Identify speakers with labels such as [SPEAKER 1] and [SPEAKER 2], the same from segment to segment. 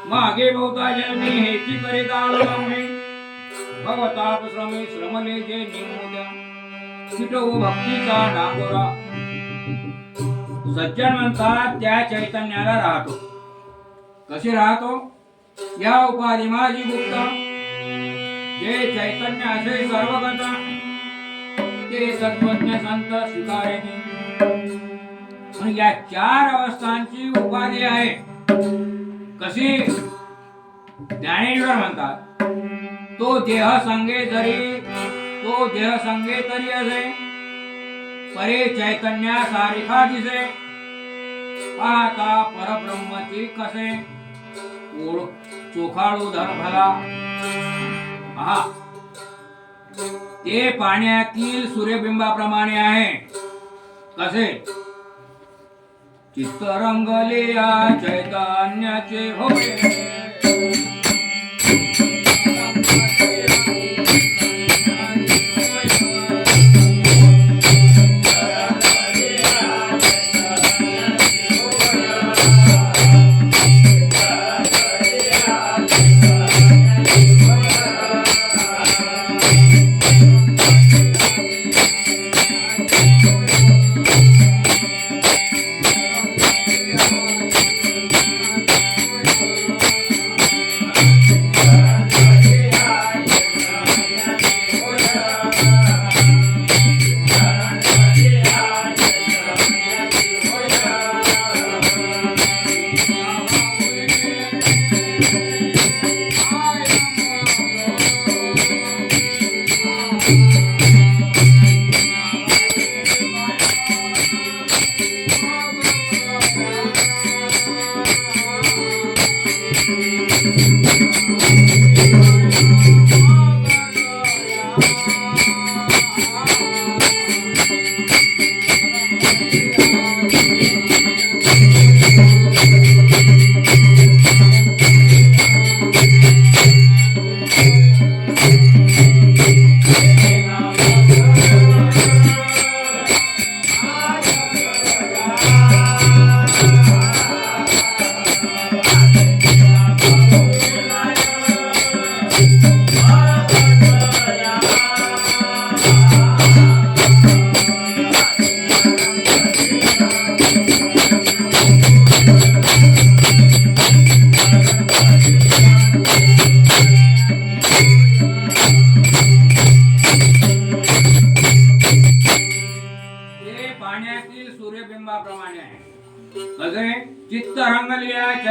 [SPEAKER 1] मागे बहुता जन्मी हेची करे दालमे भगवताप श्रमे श्रमले जे निमुद्या सिटो भक्तीचा डांगोरा सज्जन म्हणतात त्या चैतन्याला राहतो कसे राहतो या उपाधी माझी गुप्त जे चैतन्य असे सर्वगत ते सत्वज्ञ संत स्वीकारेनी आणि या चार अवस्थांची उपाधी आहे कशी ज्ञानेश्वर म्हणतात तो देह संगे तरी असे परे चैतन्या सारिखा दिसे पाहता परब्रह्मची कसे ओळ चोखाळू धन भला पहा ते पाण्यातील सूर्यबिंबाप्रमाणे आहे कसे चित्त रंगले या चैतन्याचे होय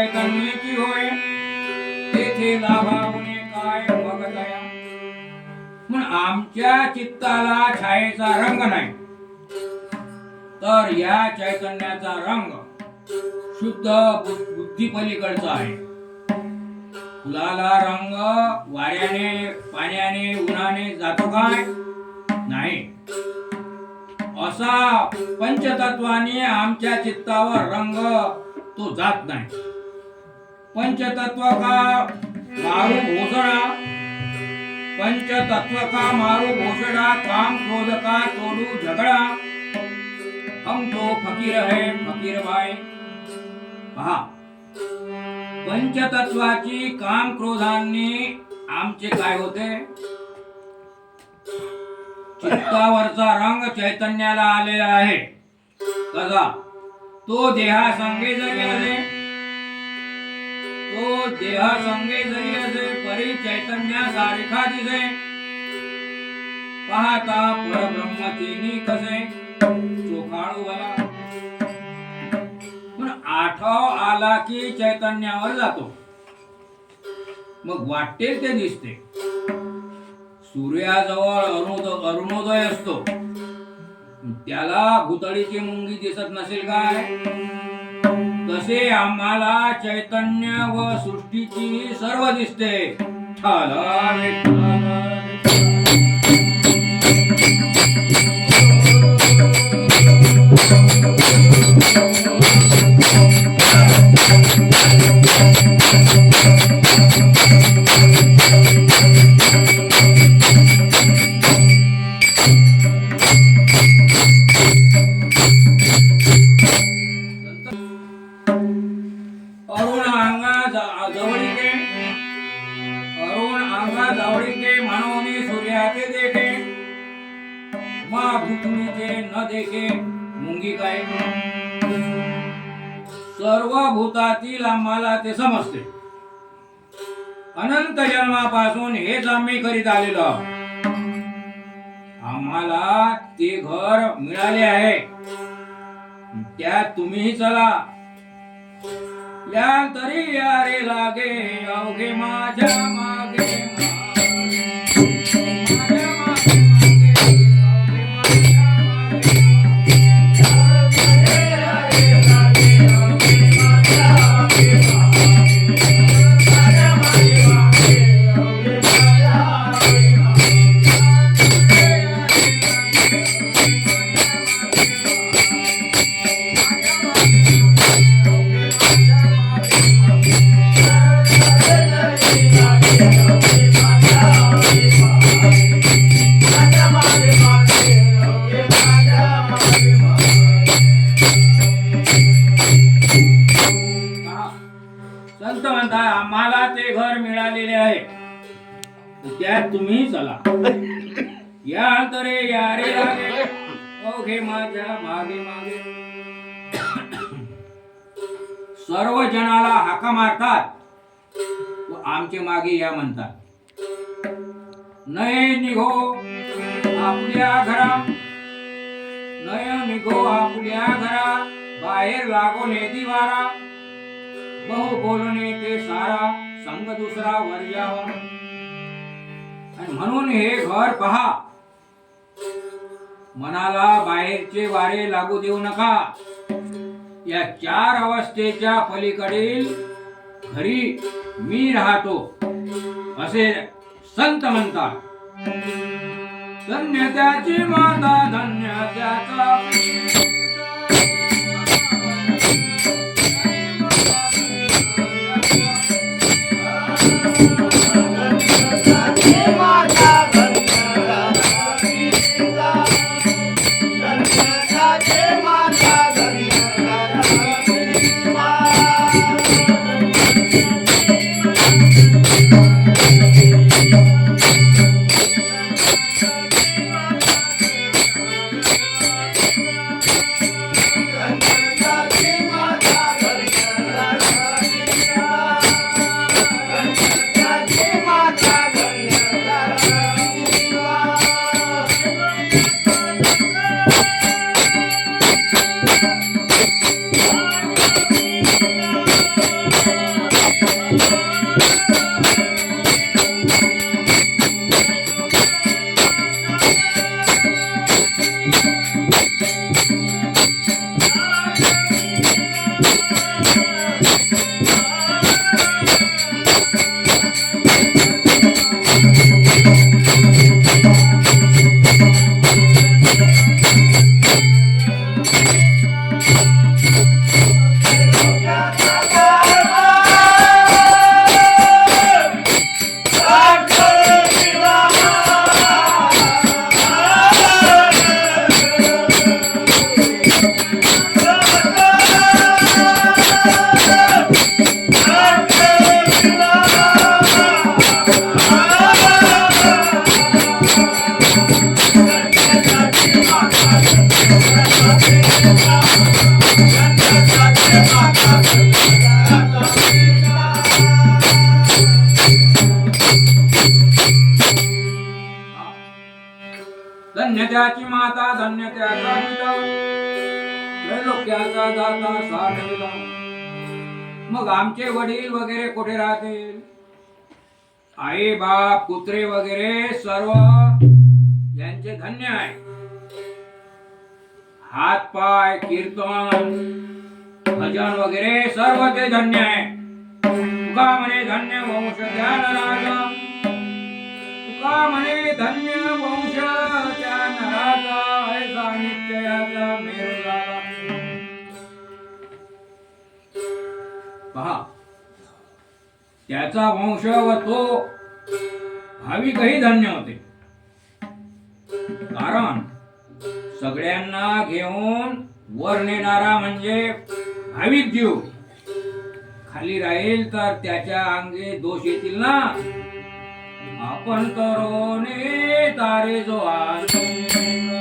[SPEAKER 1] चैतन्याची होय, तेथे लाभावणे काय मग दया. पण आमच्या चित्ताला छायेचा रंग नाही, तर या चैतन्याचा रंग शुद्ध बुद्धी पलीकडचा आहे. फुलाला रंग वाऱ्याने, पाण्याने, उन्हाने जातो काय? नाही. असा पंचतत्वाने आमच्या चित्तावर रंग तो जात नाही. पंचतत्व का मारू घोषणा, पंचतत्व का मारू घोषणा, काम क्रोध का तोडू झगडा, हम तो फकीर है फकीर भाई. पहा, पंचतत्वाची काम क्रोधांनी आमचे काय होते? चित्तावरचा रंग चैतन्याला आलेला आहे. कसा? तो देहासंगे जरी असे, तो देहासंगे जरी असे, परी चैतन्यासारखा दिसे. पाहता परब्रह्मचेनी कसे चोखाळू भला. पण आठव आला की चैतन्यावर जातो, मग वाटेल ते दिसते. सूर्याजवळ अरुणोदय असतो, त्याला भुतळीची मुंगी दिसत नसेल काय? तसे आम्हाला चैतन्य व सृष्टीची सर्व दिसते. न देखे मुंगी काय. सर्व भूतातील आम्हाला ते समजते. अनंत जन्मापासून हेच आम्ही करीत आलेलो आहोत. आम्हाला ते घर मिळाले आहे, त्यात तुम्ही चला. या तरी यारे लागे अवघे माझ्या मागे. संत म्हणतात आम्हाला ते घर मिळालेले आहे, त्यात तुम्ही चला. या तरे यारे लागे ओघे माझ्या मागे मागे. सर्व जनाला हाका मारतात व आमचे मागे या म्हणतात. नये निघो आपल्या घरा, नय निघो आपल्या घरा, बाहेर लागो नेती वारा. बहु बोलणे ते सारा, संग दुसरा वर यावा. आणि म्हणून हे घर पहा, मनाला बाहेरचे वारे लागू देऊ नका. या चार अवस्थेच्या पलीकडील घरी मी राहतो असे संत म्हणतात. धन्य त्याची माता, धन्य त्याचा धन्य त्याची माता, धन्य त्याचा पिता, त्रैलोक्याचा दाता साठविला. मग आमचे वडील वगैरे कुठे राहतील? आई बाप कुत्रे वगैरे सर्व यांचे धन्य आहे. हात पाय कीर्तन भजन वगैरे सर्व ते धन्य आहे. तुका म्हणे धन्य वंश त्या नराचा, तुका म्हणे धन्य वंश त्या नराचा, ऐसा निश्चयाचा मेरू झाला. पहा, त्याचा वंश व तो भाविकही धन्य होते. कारण सगळ्यांना घेऊन वर नेणारा म्हणजे भाविक जीव खाली राहील तर त्याच्या अंगी दोष येतील ना. आपण करोने तारे जो आले